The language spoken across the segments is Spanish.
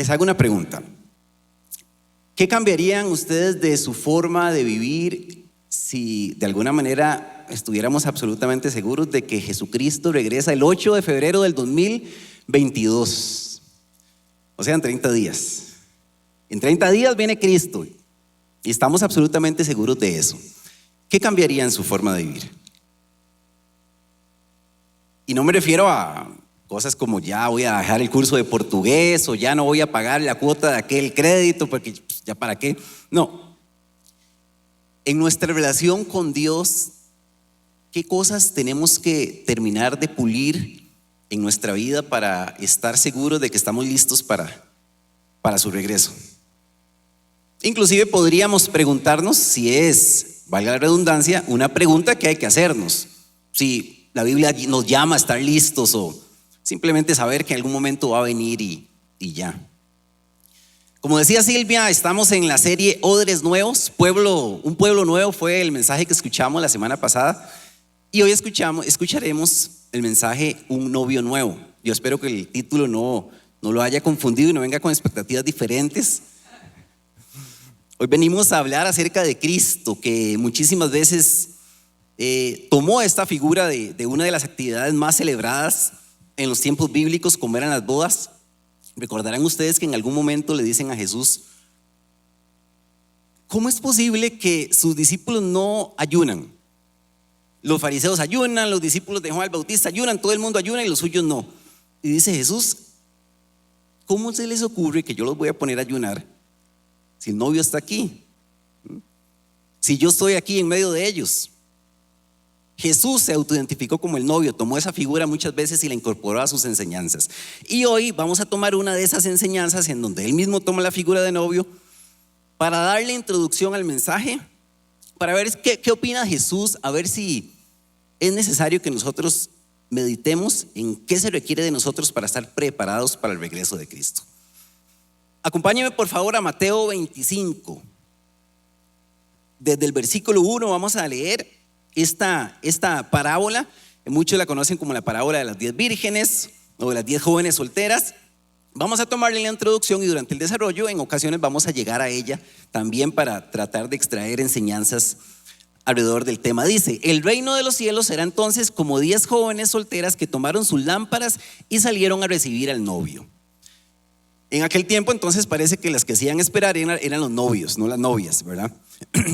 Les hago una pregunta. ¿Qué cambiarían ustedes de su forma de vivir si de alguna manera estuviéramos absolutamente seguros de que Jesucristo regresa el 8 de febrero del 2022? O sea, en 30 días. En 30 días viene Cristo y estamos absolutamente seguros de eso. ¿Qué cambiaría en su forma de vivir? Y no me refiero a cosas como ya voy a dejar el curso de portugués o ya no voy a pagar la cuota de aquel crédito porque ya para qué. No. En nuestra relación con Dios, ¿qué cosas tenemos que terminar de pulir en nuestra vida para estar seguros de que estamos listos para su regreso? Inclusive podríamos preguntarnos si es, valga la redundancia, una pregunta que hay que hacernos. Si la Biblia nos llama a estar listos o simplemente saber que en algún momento va a venir y ya. Como decía Silvia, estamos en la serie Odres Nuevos. Un pueblo nuevo fue el mensaje que escuchamos la semana pasada. Y hoy escucharemos el mensaje Un novio nuevo. Yo espero que el título no lo haya confundido y no venga con expectativas diferentes. Hoy venimos a hablar acerca de Cristo, que muchísimas veces tomó esta figura de una de las actividades más celebradas en los tiempos bíblicos, como eran las bodas. Recordarán ustedes que en algún momento le dicen a Jesús: ¿cómo es posible que sus discípulos no ayunan? Los fariseos ayunan, los discípulos de Juan el Bautista ayunan, todo el mundo ayuna y los suyos no. Y dice Jesús: ¿cómo se les ocurre que yo los voy a poner a ayunar si el novio está aquí? Si yo estoy aquí en medio de ellos. Jesús se autoidentificó como el novio, tomó esa figura muchas veces y la incorporó a sus enseñanzas. Y hoy vamos a tomar una de esas enseñanzas en donde él mismo toma la figura de novio para darle introducción al mensaje, para ver qué opina Jesús, a ver si es necesario que nosotros meditemos en qué se requiere de nosotros para estar preparados para el regreso de Cristo. Acompáñenme por favor a Mateo 25. Desde el versículo 1 vamos a leer esta parábola. Muchos la conocen como la parábola de las 10 vírgenes o de las 10 jóvenes solteras. Vamos a tomarle la introducción y durante el desarrollo en ocasiones vamos a llegar a ella también para tratar de extraer enseñanzas alrededor del tema. Dice: el reino de los cielos será entonces como 10 jóvenes solteras que tomaron sus lámparas y salieron a recibir al novio. En aquel tiempo entonces parece que las que hacían esperar eran los novios, no las novias, ¿verdad?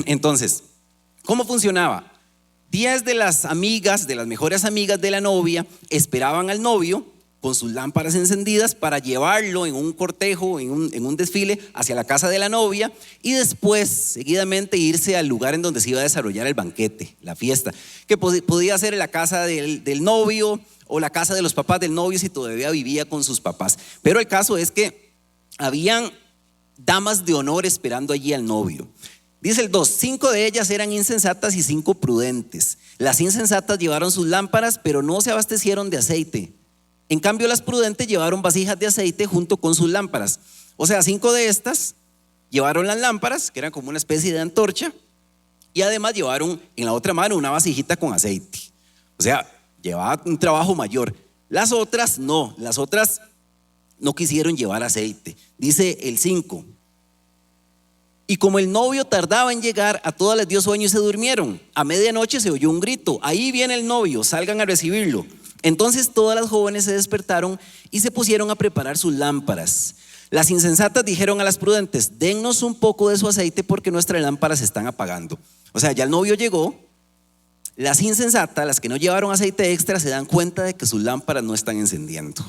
Entonces, ¿cómo funcionaba? 10 de las mejores amigas de la novia esperaban al novio con sus lámparas encendidas para llevarlo en un cortejo, en un desfile hacia la casa de la novia y después seguidamente irse al lugar en donde se iba a desarrollar el banquete, la fiesta, que podía ser la casa del novio o la casa de los papás del novio si todavía vivía con sus papás. Pero el caso es que habían damas de honor esperando allí al novio. Dice el 2: 5 de ellas eran insensatas y 5 prudentes. Las insensatas llevaron sus lámparas, pero no se abastecieron de aceite. En cambio, las prudentes llevaron vasijas de aceite junto con sus lámparas. O sea, 5 de estas llevaron las lámparas, que eran como una especie de antorcha, y además llevaron en la otra mano una vasijita con aceite. O sea, llevaba un trabajo mayor. Las otras no quisieron llevar aceite. Dice el 5: y como el novio tardaba en llegar, a todas les dio sueño y se durmieron. A medianoche se oyó un grito: ahí viene el novio, salgan a recibirlo. Entonces todas las jóvenes se despertaron y se pusieron a preparar sus lámparas. Las insensatas dijeron a las prudentes: dennos un poco de su aceite porque nuestras lámparas se están apagando. O sea, ya el novio llegó. Las insensatas, las que no llevaron aceite extra, se dan cuenta de que sus lámparas no están encendiendo.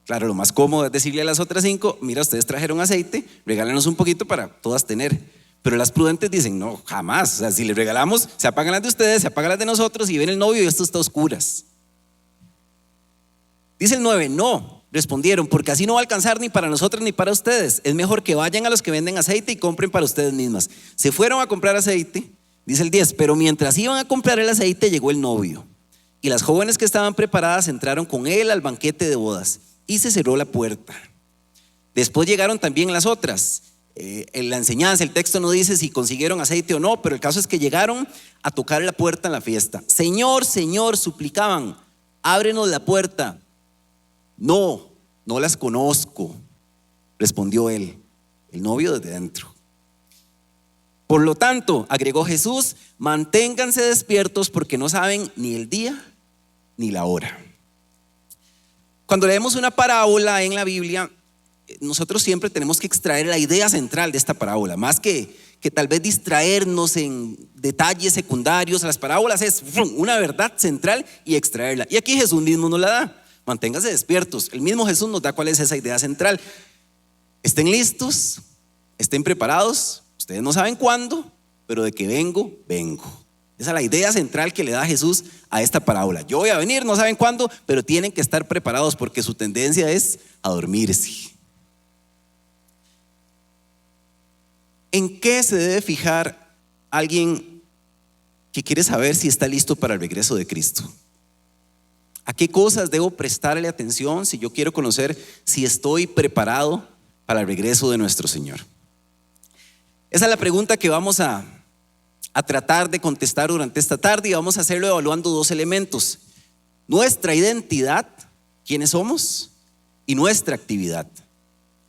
Claro, lo más cómodo es decirle a las otras 5: mira, ustedes trajeron aceite, regálanos un poquito para todas tener. Pero las prudentes dicen: no, jamás. O sea, si les regalamos, se apagan las de ustedes, se apagan las de nosotros y viene el novio y esto está a oscuras. Dice el 9: no, respondieron, porque así no va a alcanzar ni para nosotros ni para ustedes. Es mejor que vayan a los que venden aceite y compren para ustedes mismas. Se fueron a comprar aceite. Dice el 10: pero mientras iban a comprar el aceite llegó el novio. Y las jóvenes que estaban preparadas entraron con él al banquete de bodas y se cerró la puerta. Después llegaron también las otras. En la enseñanza, el texto no dice si consiguieron aceite o no, pero el caso es que llegaron a tocar la puerta en la fiesta. Señor, Señor, suplicaban, ábrenos la puerta. No las conozco. respondió él, el novio desde dentro. Por lo tanto, agregó Jesús, manténganse despiertos porque no saben ni el día ni la hora. Cuando leemos una parábola en la Biblia, nosotros siempre tenemos que extraer la idea central de esta parábola, más que tal vez distraernos en detalles secundarios. Las parábolas es una verdad central y extraerla. Y aquí Jesús mismo nos la da. Manténganse despiertos. El mismo Jesús nos da cuál es esa idea central. Estén listos, estén preparados. Ustedes no saben cuándo, pero de que vengo, vengo. Esa es la idea central que le da Jesús a esta parábola. Yo voy a venir, no saben cuándo, pero tienen que estar preparados porque su tendencia es a dormirse. ¿En qué se debe fijar alguien que quiere saber si está listo para el regreso de Cristo? ¿A qué cosas debo prestarle atención si yo quiero conocer si estoy preparado para el regreso de nuestro Señor? Esa es la pregunta que vamos a tratar de contestar durante esta tarde, y vamos a hacerlo evaluando dos elementos: nuestra identidad, quiénes somos, y nuestra actividad,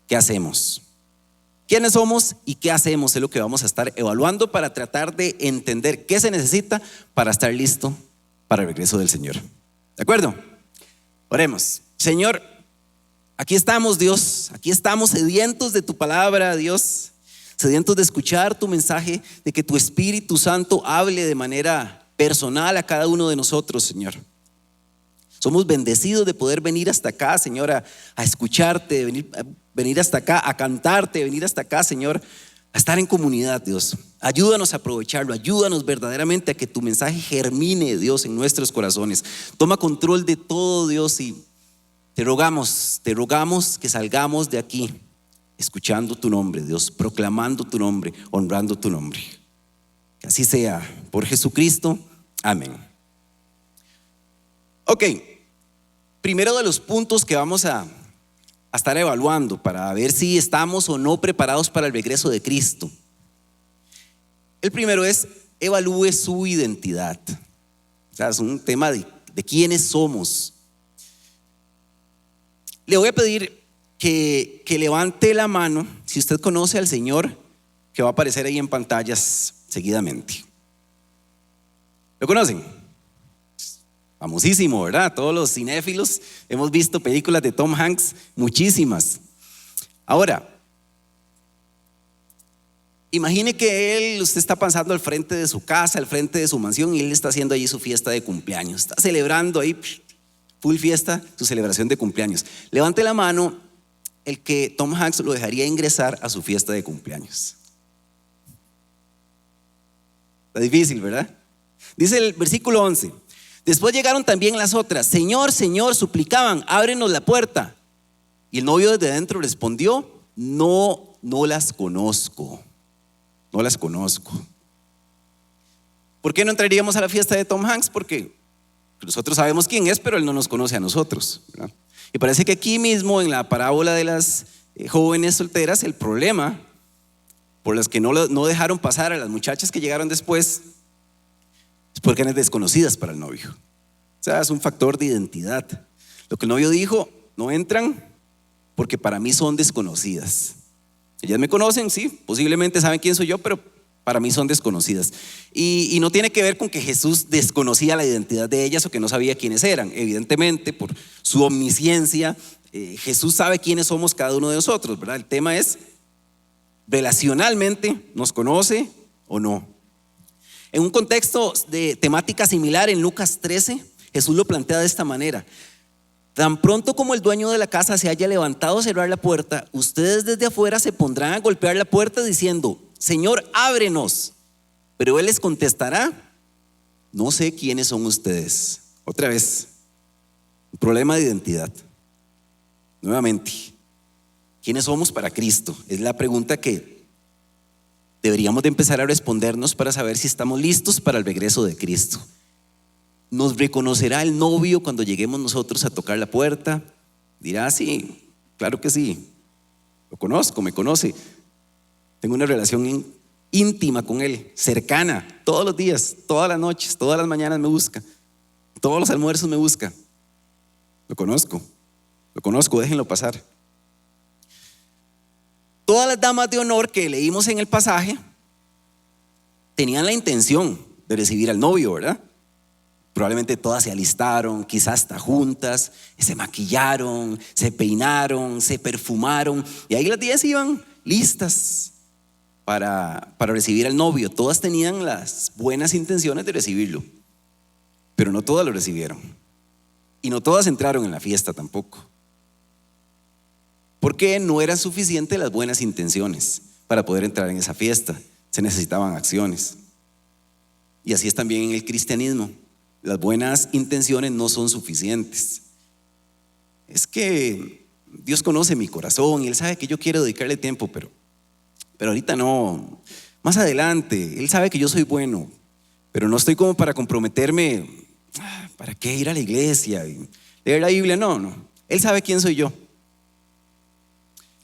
qué hacemos. ¿Quiénes somos y qué hacemos? Es lo que vamos a estar evaluando para tratar de entender qué se necesita para estar listo para el regreso del Señor. ¿De acuerdo? Oremos. Señor, aquí estamos, Dios, aquí estamos sedientos de tu palabra, Dios, sedientos de escuchar tu mensaje, de que tu Espíritu Santo hable de manera personal a cada uno de nosotros, Señor. Somos bendecidos de poder venir hasta acá, Señor, a escucharte, venir hasta acá, a cantarte, venir hasta acá, Señor, a estar en comunidad, Dios. Ayúdanos a aprovecharlo, ayúdanos verdaderamente a que tu mensaje germine, Dios, en nuestros corazones. Toma control de todo, Dios, y te rogamos que salgamos de aquí escuchando tu nombre, Dios, proclamando tu nombre, honrando tu nombre. Que así sea, por Jesucristo, amén. Ok, primero de los puntos que vamos a estar evaluando para ver si estamos o no preparados para el regreso de Cristo. El primero es: evalúe su identidad. O sea, es un tema de quiénes somos. Le voy a pedir que levante la mano si usted conoce al Señor, que va a aparecer ahí en pantallas seguidamente. ¿Lo conocen? Famosísimo, ¿verdad? Todos los cinéfilos hemos visto películas de Tom Hanks, muchísimas. Ahora, imagine que usted está pasando al frente de su casa, al frente de su mansión, y él está haciendo allí su fiesta de cumpleaños. Está celebrando ahí, full fiesta, su celebración de cumpleaños. Levante la mano el que Tom Hanks lo dejaría ingresar a su fiesta de cumpleaños. Está difícil, ¿verdad? Dice el versículo 11: después llegaron también las otras. Señor, Señor, suplicaban, ábrenos la puerta. Y el novio desde dentro respondió: no las conozco. No las conozco. ¿Por qué no entraríamos a la fiesta de Tom Hanks? Porque nosotros sabemos quién es, pero él no nos conoce a nosotros, ¿verdad? Y parece que aquí mismo en la parábola de las jóvenes solteras, el problema por las que no dejaron pasar a las muchachas que llegaron después es porque eran desconocidas para el novio. O sea, es un factor de identidad. Lo que el novio dijo: no entran porque para mí son desconocidas. Ellas me conocen, sí, posiblemente saben quién soy yo, pero para mí son desconocidas. Y no tiene que ver con que Jesús desconocía la identidad de ellas o que no sabía quiénes eran. Evidentemente, por su omnisciencia, Jesús sabe quiénes somos cada uno de nosotros, ¿verdad? El tema es, relacionalmente, ¿nos conoce o no? En un contexto de temática similar, en Lucas 13, Jesús lo plantea de esta manera: tan pronto como el dueño de la casa se haya levantado a cerrar la puerta, ustedes desde afuera se pondrán a golpear la puerta diciendo: Señor, ábrenos. Pero él les contestará: no sé quiénes son ustedes. Otra vez, un problema de identidad. Nuevamente, ¿quiénes somos para Cristo? Es la pregunta que deberíamos de empezar a respondernos para saber si estamos listos para el regreso de Cristo. ¿Nos reconocerá el novio cuando lleguemos nosotros a tocar la puerta? Dirá: sí, claro que sí, lo conozco, me conoce, tengo una relación íntima con él, cercana, todos los días, todas las noches, todas las mañanas me busca, todos los almuerzos me busca. Lo conozco, déjenlo pasar. Todas las damas de honor que leímos en el pasaje tenían la intención de recibir al novio, ¿verdad? Probablemente todas se alistaron, quizás hasta juntas, se maquillaron, se peinaron, se perfumaron, y ahí las 10 iban listas para recibir al novio. Todas tenían las buenas intenciones de recibirlo, pero no todas lo recibieron, y no todas entraron en la fiesta tampoco, porque no eran suficientes las buenas intenciones para poder entrar en esa fiesta. Se necesitaban acciones. Y así es también en el cristianismo. Las buenas intenciones no son suficientes. Es que Dios conoce mi corazón y Él sabe que yo quiero dedicarle tiempo, pero ahorita no. Más adelante, Él sabe que yo soy bueno, pero no estoy como para comprometerme. ¿Para qué ir a la iglesia y leer la Biblia? No. Él sabe quién soy yo.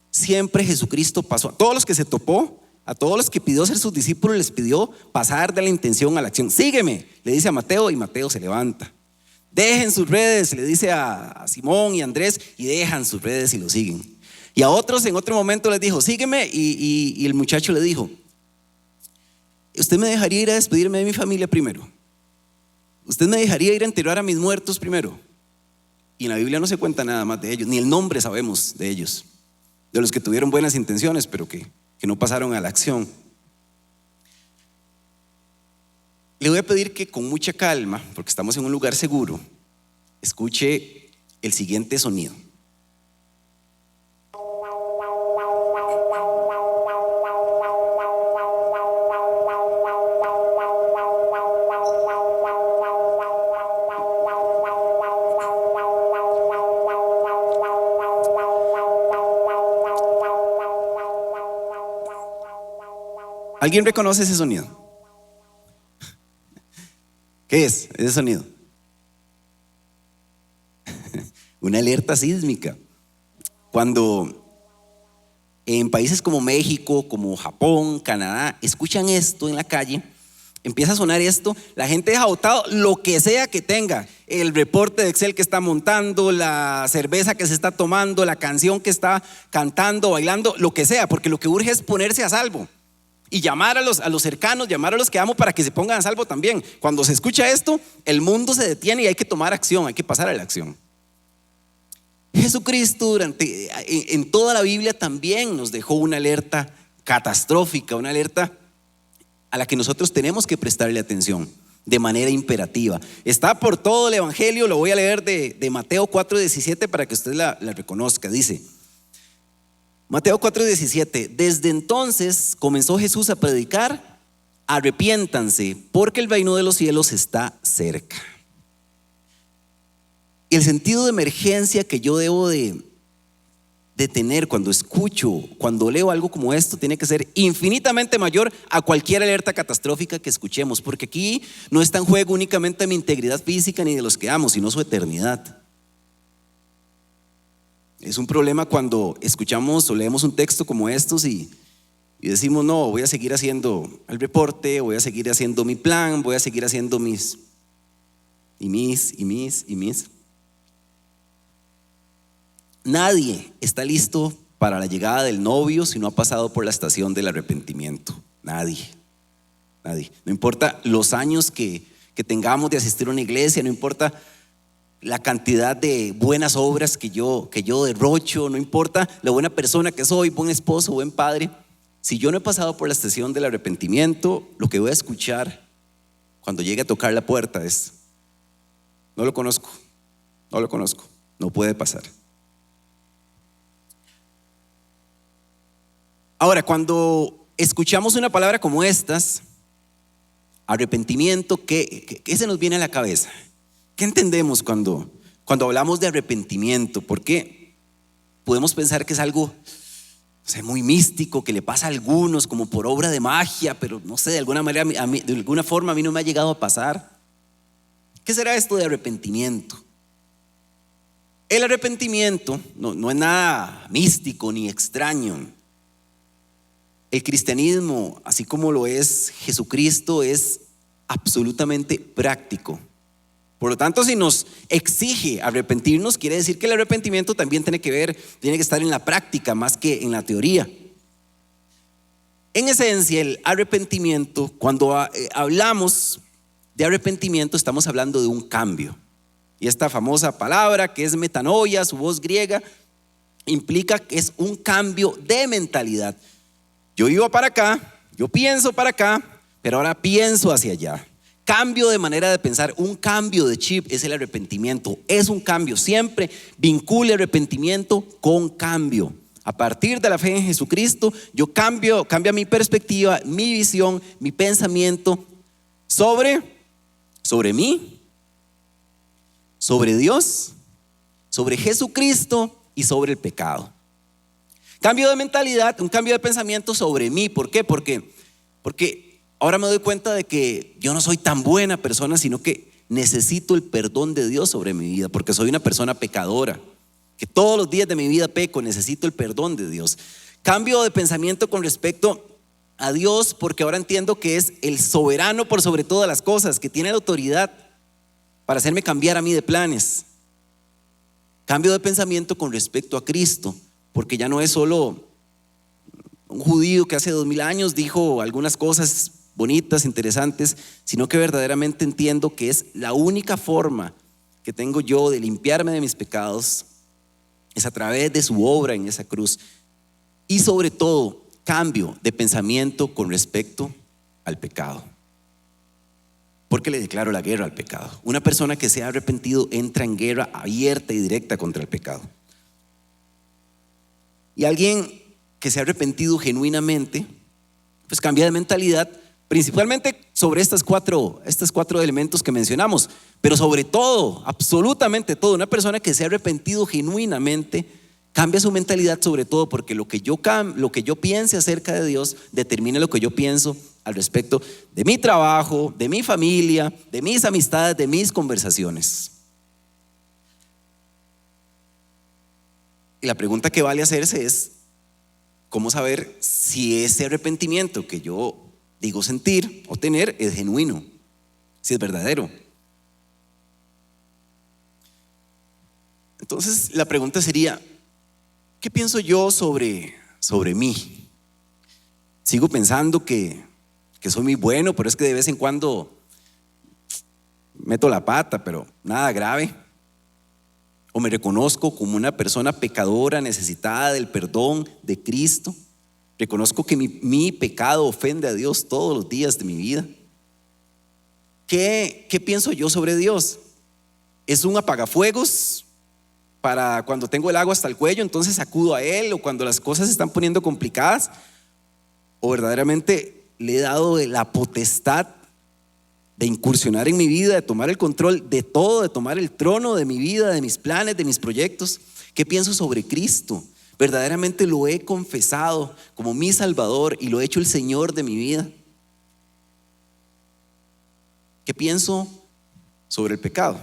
Siempre Jesucristo pasó a todos los que se topó, a todos los que pidió ser sus discípulos, les pidió pasar de la intención a la acción. Sígueme, le dice a Mateo, y Mateo se levanta. Dejen sus redes, le dice a Simón y Andrés, y dejan sus redes y lo siguen. Y a otros en otro momento les dijo, sígueme, y el muchacho le dijo, ¿usted me dejaría ir a despedirme de mi familia primero? ¿Usted me dejaría ir a enterrar a mis muertos primero? Y en la Biblia no se cuenta nada más de ellos, ni el nombre sabemos de ellos, de los que tuvieron buenas intenciones, pero que no pasaron a la acción. Le voy a pedir que con mucha calma, porque estamos en un lugar seguro, escuche el siguiente sonido. ¿Alguien reconoce ese sonido? ¿Qué es ese sonido? Una alerta sísmica. Cuando en países como México, como Japón, Canadá, escuchan esto en la calle, empieza a sonar esto, la gente deja botado lo que sea que tenga, el reporte de Excel que está montando, la cerveza que se está tomando, la canción que está cantando, bailando, lo que sea, porque lo que urge es ponerse a salvo. Y llamar a los cercanos, llamar a los que amo para que se pongan a salvo también. Cuando se escucha esto, el mundo se detiene y hay que tomar acción, hay que pasar a la acción. Jesucristo en toda la Biblia también nos dejó una alerta catastrófica, una alerta a la que nosotros tenemos que prestarle atención de manera imperativa. Está por todo el Evangelio, lo voy a leer de Mateo 4:17 para que usted la reconozca. Dice Mateo 4:17: desde entonces comenzó Jesús a predicar: arrepiéntanse, porque el reino de los cielos está cerca. El sentido de emergencia que yo debo de tener cuando escucho, cuando leo algo como esto, tiene que ser infinitamente mayor a cualquier alerta catastrófica que escuchemos, porque aquí no está en juego únicamente mi integridad física ni de los que amo, sino su eternidad. Es un problema cuando escuchamos o leemos un texto como estos y decimos, no, voy a seguir haciendo el reporte, voy a seguir haciendo mi plan, voy a seguir haciendo mis. Nadie está listo para la llegada del novio si no ha pasado por la estación del arrepentimiento. Nadie. No importa los años que tengamos de asistir a una iglesia, no importa la cantidad de buenas obras que yo derrocho, no importa la buena persona que soy, buen esposo, buen padre. Si yo no he pasado por la estación del arrepentimiento, lo que voy a escuchar cuando llegue a tocar la puerta es: no lo conozco, no puede pasar. Ahora, cuando escuchamos una palabra como estas, arrepentimiento, ¿qué se nos viene a la cabeza? ¿Qué entendemos cuando hablamos de arrepentimiento? Porque podemos pensar que es algo, muy místico, que le pasa a algunos como por obra de magia, pero no sé, de alguna manera, de alguna forma a mí no me ha llegado a pasar. ¿Qué será esto de arrepentimiento? El arrepentimiento no es nada místico ni extraño. El cristianismo, así como lo es Jesucristo, es absolutamente práctico. Por lo tanto, si nos exige arrepentirnos, quiere decir que el arrepentimiento también tiene que estar en la práctica más que en la teoría. En esencia, el arrepentimiento, cuando hablamos de arrepentimiento, estamos hablando de un cambio. Y esta famosa palabra que es metanoia, su voz griega, implica que es un cambio de mentalidad. Yo iba para acá, yo pienso para acá, pero ahora pienso hacia allá. Cambio de manera de pensar, un cambio de chip es el arrepentimiento. Es un cambio, siempre vincule arrepentimiento con cambio. A partir de la fe en Jesucristo, yo cambia mi perspectiva, mi visión, mi pensamiento sobre mí, sobre Dios, sobre Jesucristo y sobre el pecado. Cambio de mentalidad, un cambio de pensamiento sobre mí. ¿Por qué? Porque ahora me doy cuenta de que yo no soy tan buena persona, sino que necesito el perdón de Dios sobre mi vida, porque soy una persona pecadora, que todos los días de mi vida peco, necesito el perdón de Dios. Cambio de pensamiento con respecto a Dios, porque ahora entiendo que es el soberano por sobre todas las cosas, que tiene la autoridad para hacerme cambiar a mí de planes. Cambio de pensamiento con respecto a Cristo, porque ya no es solo un judío que hace 2000 años dijo algunas cosas bonitas, interesantes, sino que verdaderamente entiendo que es la única forma que tengo yo de limpiarme de mis pecados, es a través de su obra en esa cruz. Y sobre todo, cambio de pensamiento con respecto al pecado, porque le declaro la guerra al pecado. Una persona que se ha arrepentido entra en guerra abierta y directa contra el pecado. Y alguien que se ha arrepentido genuinamente, pues cambia de mentalidad, principalmente sobre estos cuatro elementos que mencionamos, pero sobre todo, absolutamente todo. Una persona que se ha arrepentido genuinamente cambia su mentalidad, sobre todo porque lo que yo piense acerca de Dios determina lo que yo pienso al respecto de mi trabajo, de mi familia, de mis amistades, de mis conversaciones. Y la pregunta que vale hacerse es: ¿cómo saber si ese arrepentimiento que yo digo sentir o tener es genuino, si es verdadero? Entonces la pregunta sería: ¿qué pienso yo sobre mí? Sigo pensando que soy muy bueno, pero es que de vez en cuando meto la pata, pero nada grave. ¿O me reconozco como una persona pecadora, necesitada del perdón de Cristo? ¿Reconozco que mi pecado ofende a Dios todos los días de mi vida? ¿Qué pienso yo sobre Dios? ¿Es un apagafuegos para cuando tengo el agua hasta el cuello, entonces acudo a Él, o cuando las cosas se están poniendo complicadas? ¿O verdaderamente le he dado la potestad de incursionar en mi vida, de tomar el control de todo, de tomar el trono de mi vida, de mis planes, de mis proyectos? ¿Qué pienso sobre Cristo? ¿Verdaderamente lo he confesado como mi Salvador y lo he hecho el Señor de mi vida? ¿Qué pienso sobre el pecado?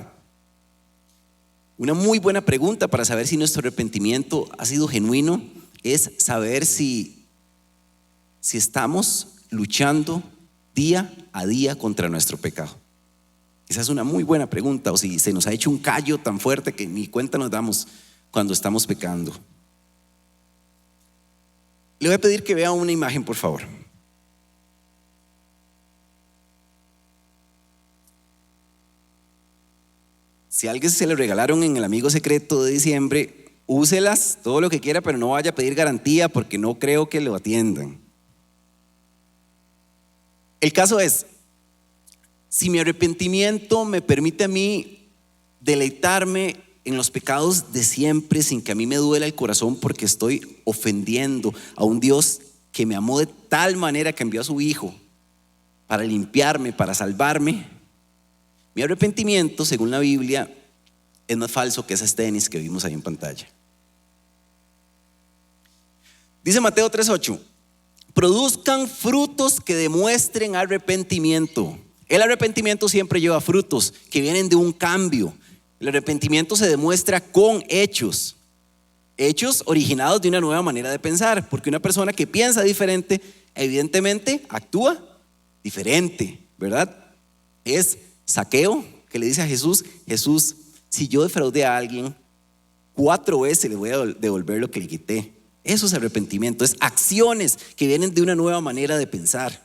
Una muy buena pregunta para saber si nuestro arrepentimiento ha sido genuino es saber si estamos luchando día a día contra nuestro pecado. Esa es una muy buena pregunta. O si se nos ha hecho un callo tan fuerte que ni cuenta nos damos cuando estamos pecando. Le voy a pedir que vea una imagen, por favor. Si a alguien se le regalaron en el amigo secreto de diciembre, úselas todo lo que quiera, pero no vaya a pedir garantía, porque no creo que lo atiendan. El caso es: si mi arrepentimiento me permite a mí deleitarme en los pecados de siempre sin que a mí me duela el corazón, porque estoy ofendiendo a un Dios que me amó de tal manera que envió a su Hijo para limpiarme, para salvarme, mi arrepentimiento, según la Biblia, es más falso que esas tenis que vimos ahí en pantalla. Dice Mateo 3:8: produzcan frutos que demuestren arrepentimiento. El arrepentimiento siempre lleva frutos que vienen de un cambio. El arrepentimiento se demuestra con hechos originados de una nueva manera de pensar, porque una persona que piensa diferente evidentemente actúa diferente, ¿verdad? Es Zaqueo que le dice a Jesús: Jesús, si yo defraudé a alguien, 4 veces le voy a devolver lo que le quité. Eso es arrepentimiento, es acciones que vienen de una nueva manera de pensar.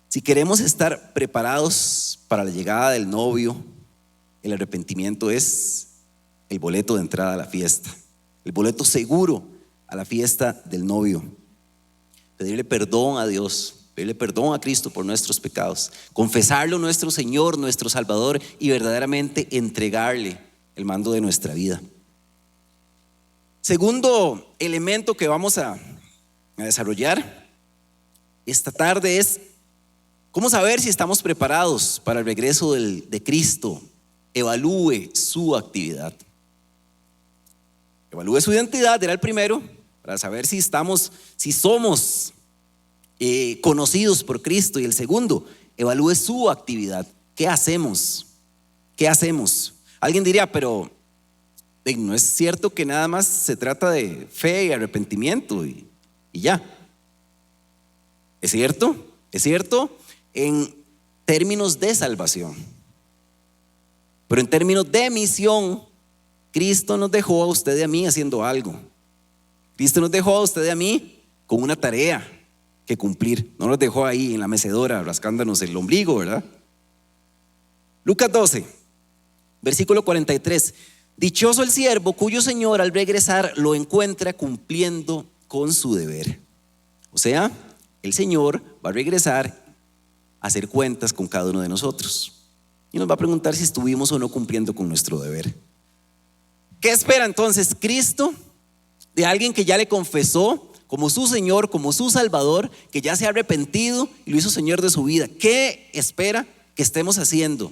Si queremos estar preparados para la llegada del novio, el arrepentimiento es el boleto de entrada a la fiesta, el boleto seguro a la fiesta del novio. Pedirle perdón a Dios, pedirle perdón a Cristo por nuestros pecados, confesarlo nuestro Señor, nuestro Salvador, y verdaderamente entregarle el mando de nuestra vida. Segundo elemento que vamos a desarrollar esta tarde es cómo saber si estamos preparados para el regreso de Cristo. Evalúe su actividad. Evalúe su identidad, era el primero, para saber si somos conocidos por Cristo. Y el segundo, evalúe su actividad. ¿Qué hacemos? ¿Qué hacemos? Alguien diría, pero no es cierto que nada más se trata de fe y arrepentimiento y ya. ¿Es cierto? Es cierto en términos de salvación. Pero en términos de misión, Cristo nos dejó a usted y a mí haciendo algo. Cristo nos dejó a usted y a mí con una tarea que cumplir. No nos dejó ahí en la mecedora rascándonos el ombligo, ¿verdad? Lucas 12, versículo 43. Dichoso el siervo cuyo señor al regresar lo encuentra cumpliendo con su deber. O sea, el Señor va a regresar a hacer cuentas con cada uno de nosotros y nos va a preguntar si estuvimos o no cumpliendo con nuestro deber. ¿Qué espera entonces Cristo de alguien que ya le confesó como su Señor, como su Salvador, que ya se ha arrepentido y lo hizo Señor de su vida? ¿Qué espera que estemos haciendo?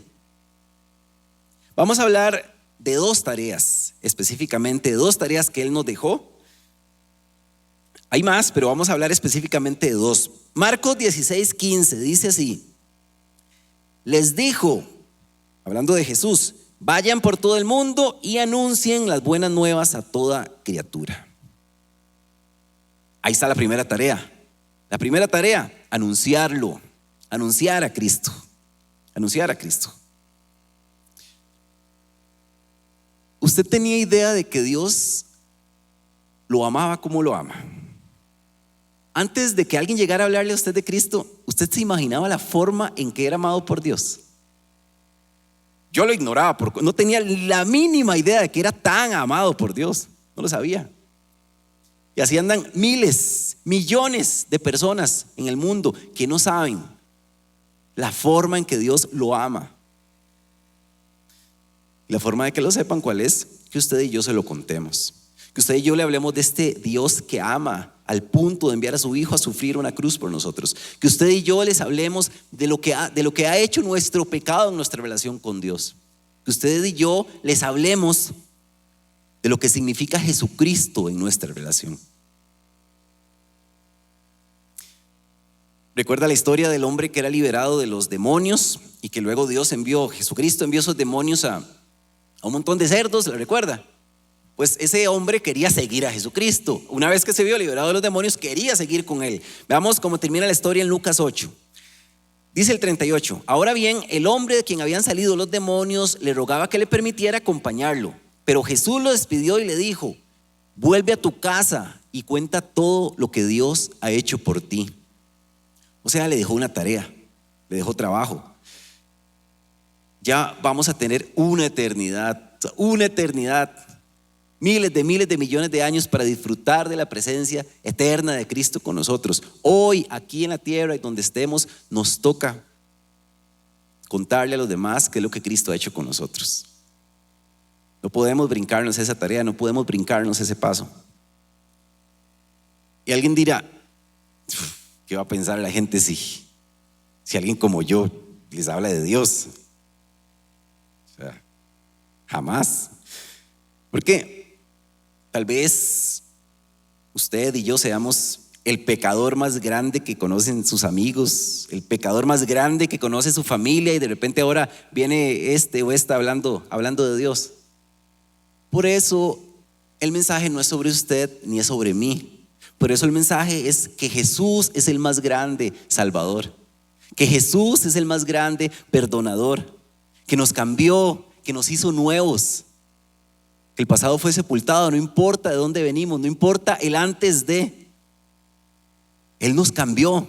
Vamos a hablar de dos tareas, específicamente de dos tareas que Él nos dejó. Hay más, pero vamos a hablar específicamente de dos. Marcos 16:15 dice así: les dijo, hablando de Jesús, vayan por todo el mundo y anuncien las buenas nuevas a toda criatura. Ahí está la primera tarea. La primera tarea, anunciarlo, anunciar a Cristo, anunciar a Cristo. ¿Usted tenía idea de que Dios lo amaba como lo ama? Antes de que alguien llegara a hablarle a usted de Cristo, ¿usted se imaginaba la forma en que era amado por Dios? Yo lo ignoraba, porque no tenía la mínima idea de que era tan amado por Dios. No lo sabía. Y así andan miles, millones de personas en el mundo que no saben la forma en que Dios lo ama. La forma de que lo sepan, ¿cuál es? Que usted y yo se lo contemos. Que usted y yo le hablemos de este Dios que ama al punto de enviar a su Hijo a sufrir una cruz por nosotros. Que usted y yo les hablemos de lo que ha hecho nuestro pecado en nuestra relación con Dios. Que usted y yo les hablemos de lo que significa Jesucristo en nuestra relación. Recuerda la historia del hombre que era liberado de los demonios y que luego Jesucristo envió esos demonios a un montón de cerdos, ¿lo recuerda? Pues ese hombre quería seguir a Jesucristo. Una vez que se vio liberado de los demonios, quería seguir con él. Veamos cómo termina la historia en Lucas 8. Dice el 38: ahora bien, el hombre de quien habían salido los demonios le rogaba que le permitiera acompañarlo. Pero Jesús lo despidió y le dijo: vuelve a tu casa y cuenta todo lo que Dios ha hecho por ti. O sea, le dejó una tarea, le dejó trabajo. Ya vamos a tener una eternidad, miles de millones de años para disfrutar de la presencia eterna de Cristo con nosotros. Hoy, aquí en la tierra y donde estemos, nos toca contarle a los demás qué es lo que Cristo ha hecho con nosotros. No podemos brincarnos esa tarea, no podemos brincarnos ese paso. Y alguien dirá: ¿qué va a pensar la gente si alguien como yo les habla de Dios? O sea, jamás. Porque tal vez usted y yo seamos el pecador más grande que conocen sus amigos, el pecador más grande que conoce su familia, y de repente ahora viene este o esta hablando de Dios. Por eso el mensaje no es sobre usted ni es sobre mí. Por eso el mensaje es que Jesús es el más grande Salvador, que Jesús es el más grande perdonador, que nos cambió, que nos hizo nuevos. que el pasado fue sepultado, no importa de dónde venimos, no importa el antes de. Él nos cambió,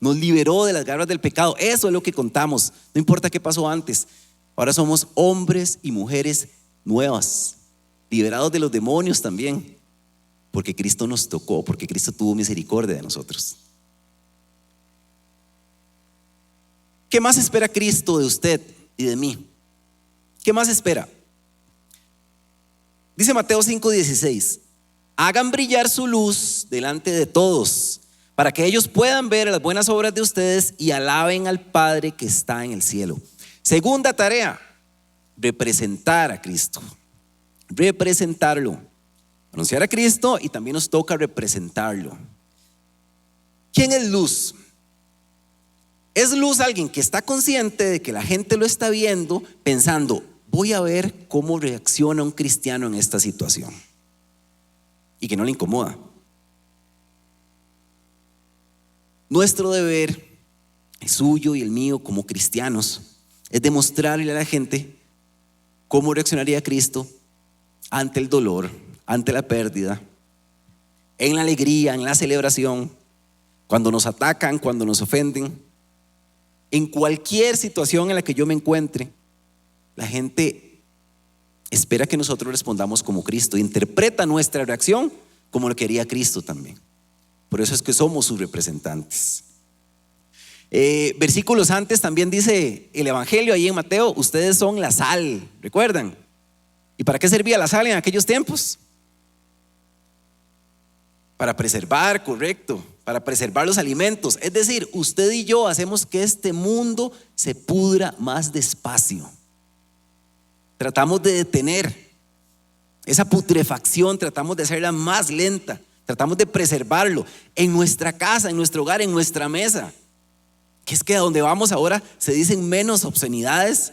nos liberó de las garras del pecado. Eso es lo que contamos, no importa qué pasó antes. Ahora somos hombres y mujeres nuevas, liberados de los demonios también, porque Cristo nos tocó, porque Cristo tuvo misericordia de nosotros. ¿Qué más espera Cristo de usted y de mí? ¿Qué más espera? Dice Mateo 5:16: hagan brillar su luz delante de todos, para que ellos puedan ver las buenas obras de ustedes y alaben al Padre que está en el cielo. Segunda tarea: representar a Cristo. Representarlo. Anunciar a Cristo, y también nos toca representarlo. ¿Quién es luz? Es luz alguien que está consciente de que la gente lo está viendo, pensando: voy a ver cómo reacciona un cristiano en esta situación, y que no le incomoda. Nuestro deber, el suyo y el mío como cristianos, es demostrarle a la gente cómo reaccionaría Cristo ante el dolor, ante la pérdida, en la alegría, en la celebración, cuando nos atacan, cuando nos ofenden. En cualquier situación en la que yo me encuentre, la gente espera que nosotros respondamos como Cristo, interpreta nuestra reacción como lo quería Cristo también. Por eso es que somos sus representantes. Versículos antes también dice el Evangelio ahí en Mateo: ustedes son la sal, ¿recuerdan? ¿Y para qué servía la sal en aquellos tiempos? Para preservar, correcto, para preservar los alimentos. Es decir, usted y yo hacemos que este mundo se pudra más despacio. Tratamos de detener esa putrefacción, tratamos de hacerla más lenta, tratamos de preservarlo en nuestra casa, en nuestro hogar, en nuestra mesa. Que es que a donde vamos ahora se dicen menos obscenidades,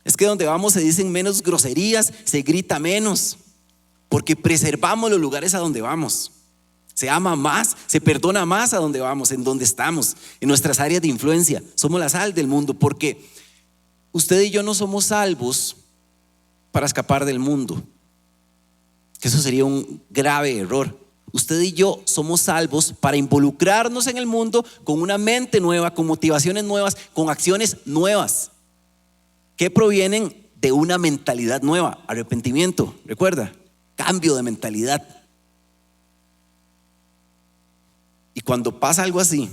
es que donde vamos se dicen menos groserías, se grita menos, porque preservamos los lugares a donde vamos. Se ama más, se perdona más a donde vamos, en donde estamos, en nuestras áreas de influencia. Somos la sal del mundo, porque usted y yo no somos salvos para escapar del mundo, que eso sería un grave error. Usted y yo somos salvos para involucrarnos en el mundo con una mente nueva, con motivaciones nuevas, con acciones nuevas, que provienen de una mentalidad nueva. Arrepentimiento, recuerda, cambio de mentalidad. Y cuando pasa algo así,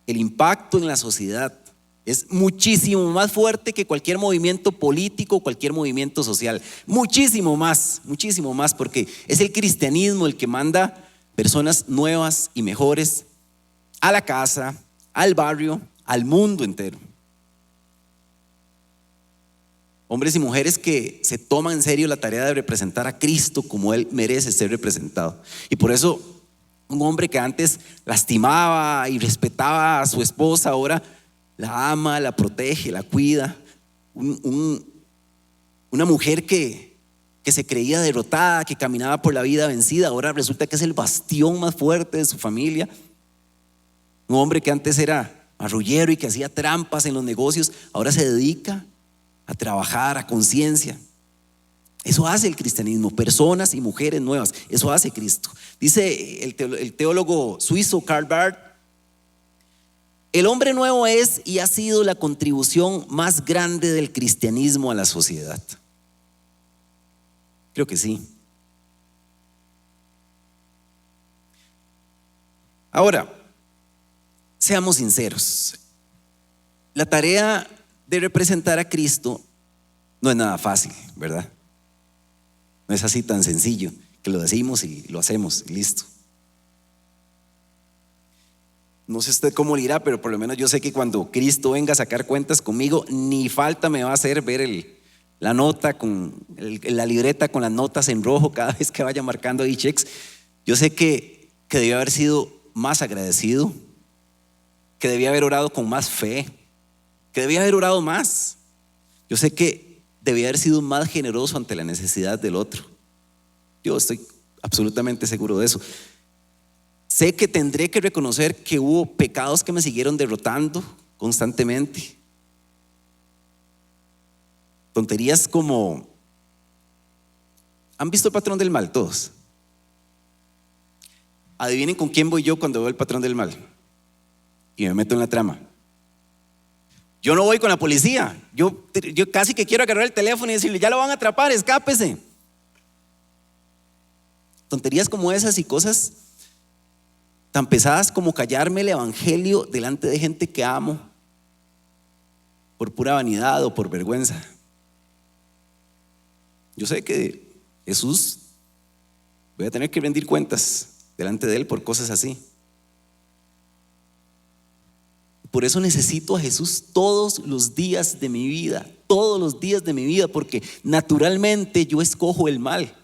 el impacto en la sociedad es muchísimo más fuerte que cualquier movimiento político, cualquier movimiento social. Muchísimo más, porque es el cristianismo el que manda personas nuevas y mejores a la casa, al barrio, al mundo entero. Hombres y mujeres que se toman en serio la tarea de representar a Cristo como Él merece ser representado. Y por eso un hombre que antes lastimaba y respetaba a su esposa, ahora la ama, la protege, la cuida. Una mujer que se creía derrotada, que caminaba por la vida vencida, ahora resulta que es el bastión más fuerte de su familia. Un hombre que antes era marrullero y que hacía trampas en los negocios, ahora se dedica a trabajar a conciencia. Eso hace el cristianismo, personas y mujeres nuevas. Eso hace Cristo. Dice el teólogo suizo Karl Barth: el hombre nuevo es y ha sido la contribución más grande del cristianismo a la sociedad. Creo que sí. Ahora, seamos sinceros. La tarea de representar a Cristo no es nada fácil, ¿verdad? No es así tan sencillo que lo decimos y lo hacemos y listo. No sé usted cómo le irá, pero por lo menos yo sé que cuando Cristo venga a sacar cuentas conmigo, ni falta me va a hacer ver la nota la libreta con las notas en rojo cada vez que vaya marcando ahí checks. Yo sé que debía haber sido más agradecido, que debía haber orado con más fe, que debía haber orado más. Yo sé que debía haber sido más generoso ante la necesidad del otro. Yo estoy absolutamente seguro de eso. Sé que tendré que reconocer que hubo pecados que me siguieron derrotando constantemente. Tonterías como ¿Han visto El Patrón del Mal todos? Adivinen con quién voy yo cuando veo El Patrón del Mal y me meto en la trama. Yo no voy con la policía. Yo casi que quiero agarrar el teléfono y decirle: ya lo van a atrapar, escápese. Tonterías como esas y cosas tan pesadas como callarme el evangelio delante de gente que amo por pura vanidad o por vergüenza. Yo sé que Jesús, voy a tener que rendir cuentas delante de Él por cosas así. Por eso necesito a Jesús todos los días de mi vida, porque naturalmente yo escojo el mal,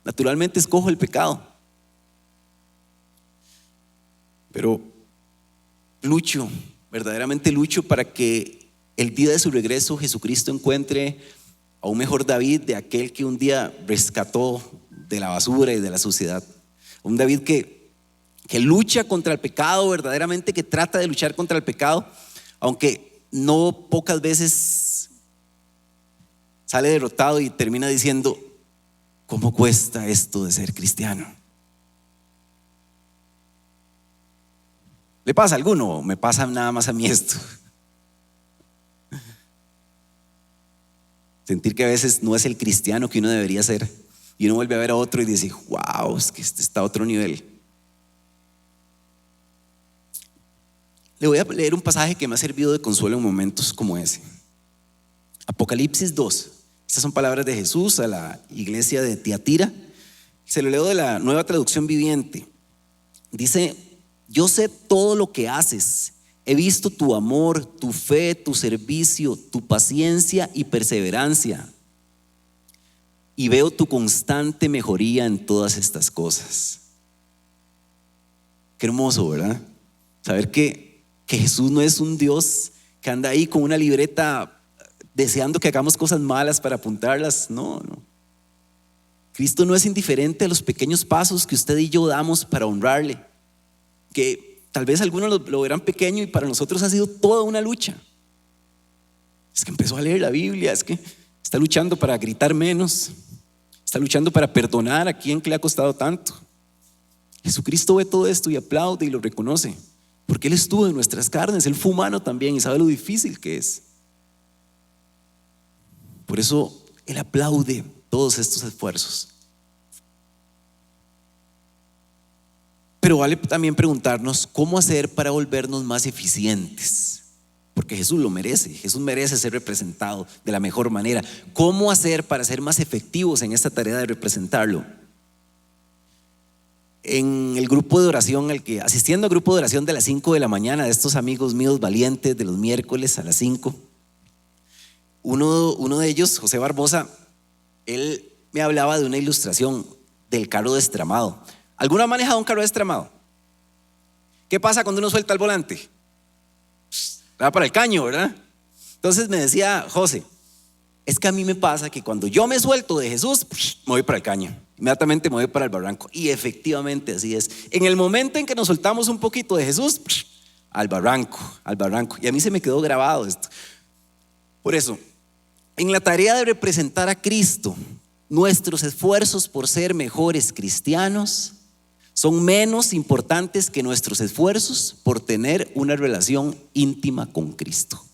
naturalmente escojo el pecado. Pero verdaderamente lucho para que el día de su regreso Jesucristo encuentre a un mejor David, de aquel que un día rescató de la basura y de la suciedad. Un David que lucha contra el pecado, verdaderamente que trata de luchar contra el pecado, aunque no pocas veces sale derrotado y termina diciendo: ¿cómo cuesta esto de ser cristiano? ¿Le pasa a alguno? ¿Me pasa nada más a mí esto? Sentir que a veces no es el cristiano que uno debería ser, y uno vuelve a ver a otro y dice: wow, es que este está a otro nivel. Le voy a leer un pasaje que me ha servido de consuelo en momentos como ese. Apocalipsis 2. Estas son palabras de Jesús a la iglesia de Tiatira. Se lo leo de la Nueva Traducción Viviente. Dice: yo sé todo lo que haces. He visto tu amor, tu fe, tu servicio, tu paciencia y perseverancia. Y veo tu constante mejoría en todas estas cosas. Qué hermoso, ¿verdad? Saber que Jesús no es un Dios que anda ahí con una libreta deseando que hagamos cosas malas para apuntarlas. No. Cristo no es indiferente a los pequeños pasos que usted y yo damos para honrarle, que tal vez algunos lo verán pequeño y para nosotros ha sido toda una lucha. Es que empezó a leer la Biblia, es que está luchando para gritar menos, está luchando para perdonar a quien que le ha costado tanto. Jesucristo ve todo esto y aplaude y lo reconoce, porque Él estuvo en nuestras carnes, Él fue humano también y sabe lo difícil que es. Por eso Él aplaude todos estos esfuerzos. Pero vale también preguntarnos cómo hacer para volvernos más eficientes, porque Jesús lo merece. Jesús merece ser representado de la mejor manera. ¿Cómo hacer para ser más efectivos en esta tarea de representarlo? En el grupo de oración asistiendo al grupo de oración de las 5 de la mañana, de estos amigos míos valientes de los miércoles a las 5, uno de ellos, José Barbosa, él me hablaba de una ilustración del carro destramado. ¿Alguno ha manejado un carro destramado? ¿Qué pasa cuando uno suelta el volante? Va para el caño, ¿verdad? Entonces me decía José: es que a mí me pasa que cuando yo me suelto de Jesús, me voy para el caño, inmediatamente me voy para el barranco. Y efectivamente así es. En el momento en que nos soltamos un poquito de Jesús, al barranco. Y a mí se me quedó grabado esto. Por eso, en la tarea de representar a Cristo, nuestros esfuerzos por ser mejores cristianos son menos importantes que nuestros esfuerzos por tener una relación íntima con Cristo.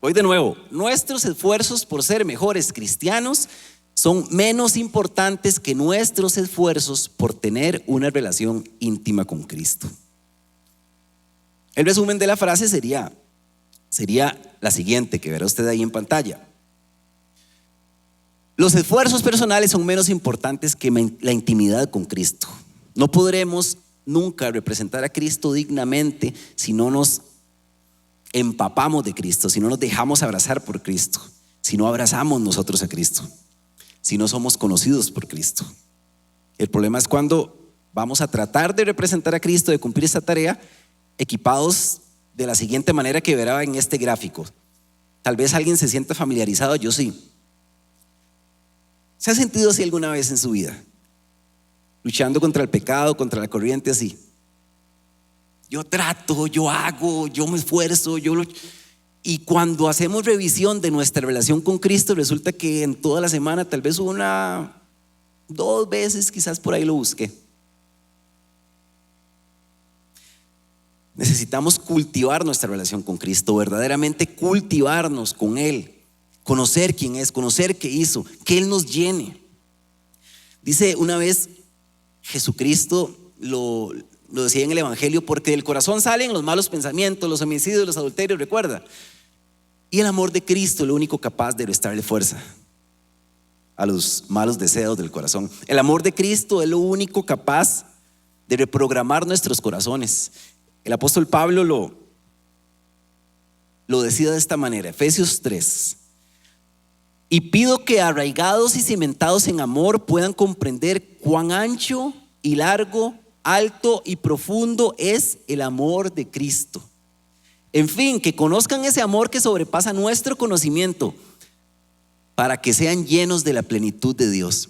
Voy de nuevo: nuestros esfuerzos por ser mejores cristianos son menos importantes que nuestros esfuerzos por tener una relación íntima con Cristo. El resumen de la frase sería la siguiente, que verá usted ahí en pantalla: los esfuerzos personales son menos importantes que la intimidad con Cristo. No podremos nunca representar a Cristo dignamente si no nos empapamos de Cristo, si no nos dejamos abrazar por Cristo, si no abrazamos nosotros a Cristo, si no somos conocidos por Cristo. El problema es cuando vamos a tratar de representar a Cristo, de cumplir esta tarea, equipados de la siguiente manera que verá en este gráfico. Tal vez alguien se sienta familiarizado, yo sí. ¿Se ha sentido así alguna vez en su vida? Luchando contra el pecado, contra la corriente así. Yo trato, yo hago, yo me esfuerzo, Y cuando hacemos revisión de nuestra relación con Cristo, resulta que en toda la semana tal vez 2 veces quizás por ahí lo busqué. Necesitamos cultivar nuestra relación con Cristo, verdaderamente cultivarnos con Él, conocer quién es, conocer qué hizo, que Él nos llene. Dice una vez Jesucristo, lo decía en el Evangelio, porque del corazón salen los malos pensamientos, los homicidios, los adulterios, recuerda. Y el amor de Cristo es lo único capaz de restarle fuerza a los malos deseos del corazón. El amor de Cristo es lo único capaz de reprogramar nuestros corazones. El apóstol Pablo lo decía de esta manera, Efesios 3. Y pido que arraigados y cimentados en amor puedan comprender cuán ancho y largo, alto y profundo es el amor de Cristo. En fin, que conozcan ese amor que sobrepasa nuestro conocimiento, para que sean llenos de la plenitud de Dios.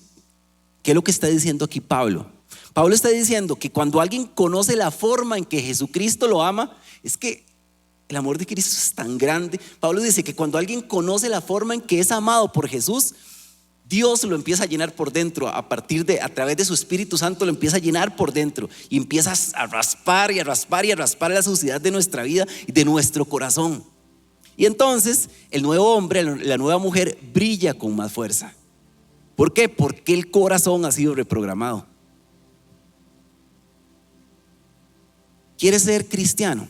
¿Qué es lo que está diciendo aquí Pablo? Pablo está diciendo que cuando alguien conoce la forma en que Jesucristo lo ama, es que el amor de Cristo es tan grande. Pablo dice que cuando alguien conoce la forma en que es amado por Jesús, Dios lo empieza a llenar por dentro, a través de su Espíritu Santo lo empieza a llenar por dentro y empieza a raspar y a raspar y a raspar la suciedad de nuestra vida y de nuestro corazón. Y entonces el nuevo hombre, la nueva mujer brilla con más fuerza. ¿Por qué? Porque el corazón ha sido reprogramado. ¿Quieres ser cristiano?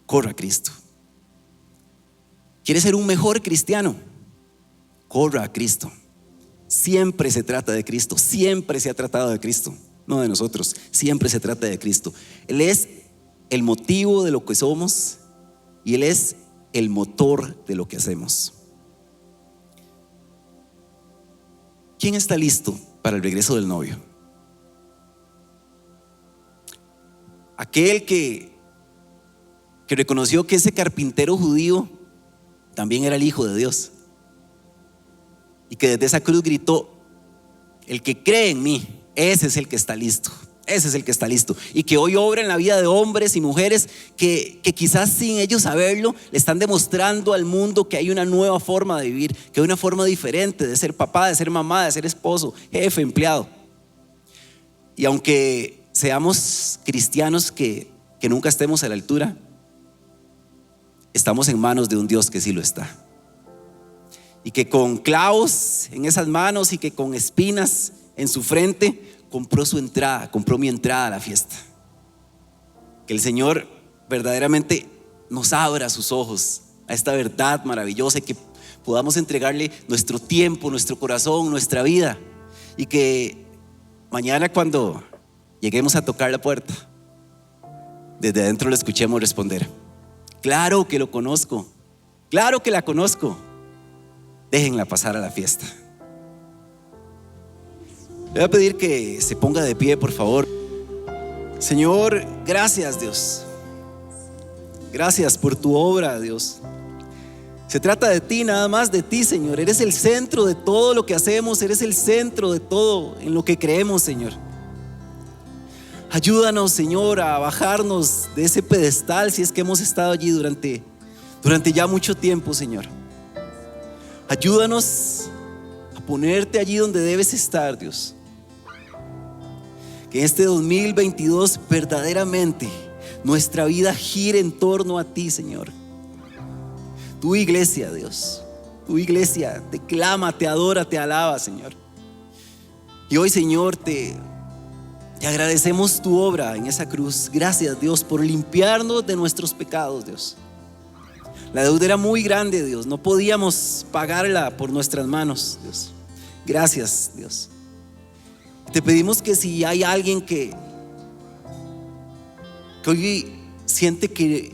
Corra a Cristo. ¿Quieres ser un mejor cristiano? Corra a Cristo. Siempre se trata de Cristo, siempre se ha tratado de Cristo, no de nosotros, siempre se trata de Cristo. Él es el motivo de lo que somos y Él es el motor de lo que hacemos. ¿Quién está listo para el regreso del novio? Aquel que reconoció que ese carpintero judío también era el Hijo de Dios y que desde esa cruz gritó: el que cree en mí, ese es el que está listo. Ese es el que está listo y que hoy obra en la vida de hombres y mujeres que quizás sin ellos saberlo le están demostrando al mundo que hay una nueva forma de vivir, que hay una forma diferente de ser papá, de ser mamá, de ser esposo, jefe, empleado. Y aunque seamos cristianos que nunca estemos a la altura, estamos en manos de un Dios que sí lo está, y que con clavos en esas manos y que con espinas en su frente compró mi entrada a la fiesta. Que el Señor verdaderamente nos abra sus ojos a esta verdad maravillosa y que podamos entregarle nuestro tiempo, nuestro corazón, nuestra vida, y que mañana cuando lleguemos a tocar la puerta, desde adentro lo escuchemos responder: claro que lo conozco, claro que la conozco, déjenla pasar a la fiesta. Le voy a pedir que se ponga de pie, por favor. Señor, gracias, Dios. Gracias por tu obra, Dios. Se trata de ti, nada más de ti, Señor. Eres el centro de todo lo que hacemos. Eres el centro de todo en lo que creemos, Señor. Ayúdanos, Señor, a bajarnos de ese pedestal si es que hemos estado allí durante ya mucho tiempo, Señor. Ayúdanos a ponerte allí donde debes estar, Dios. Que este 2022 verdaderamente nuestra vida gire en torno a ti, Señor. Tu iglesia, Dios, tu iglesia te clama, te adora, te alaba, Señor. Y hoy, Señor, te agradecemos tu obra en esa cruz. Gracias, Dios, por limpiarnos de nuestros pecados, Dios. La deuda era muy grande, Dios, no podíamos pagarla por nuestras manos, Dios. Gracias, Dios. Te pedimos que si hay alguien que hoy siente que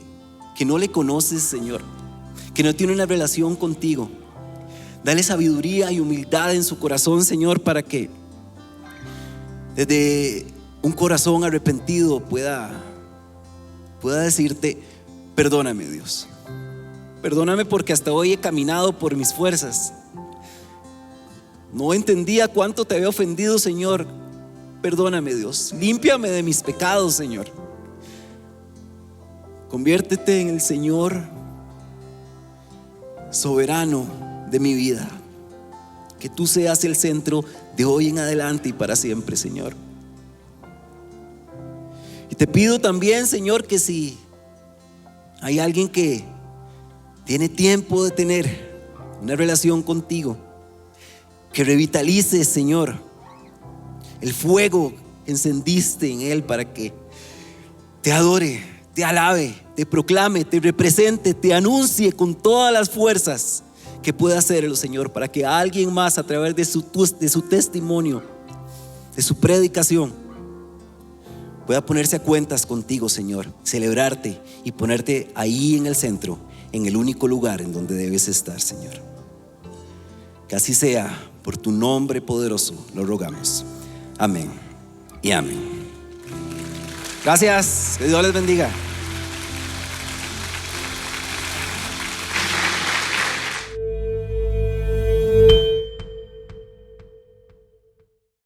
no le conoces, Señor, que no tiene una relación contigo, dale sabiduría y humildad en su corazón, Señor, para que desde un corazón arrepentido pueda decirte: perdóname, Dios. Perdóname porque hasta hoy he caminado por mis fuerzas. No entendía cuánto te había ofendido, Señor. Perdóname, Dios. Límpiame de mis pecados, Señor. Conviértete en el Señor soberano de mi vida. Que tú seas el centro de hoy en adelante y para siempre, Señor. Y te pido también, Señor, que si hay alguien que tiene tiempo de tener una relación contigo, que revitalices, Señor, el fuego que encendiste en él para que te adore, te alabe, te proclame, te represente, te anuncie con todas las fuerzas que pueda hacerlo, Señor, para que alguien más, a través de su testimonio, de su predicación, pueda ponerse a cuentas contigo, Señor, celebrarte y ponerte ahí en el centro, en el único lugar en donde debes estar, Señor. Que así sea, por tu nombre poderoso lo rogamos. Amén y amén. Gracias, que Dios les bendiga.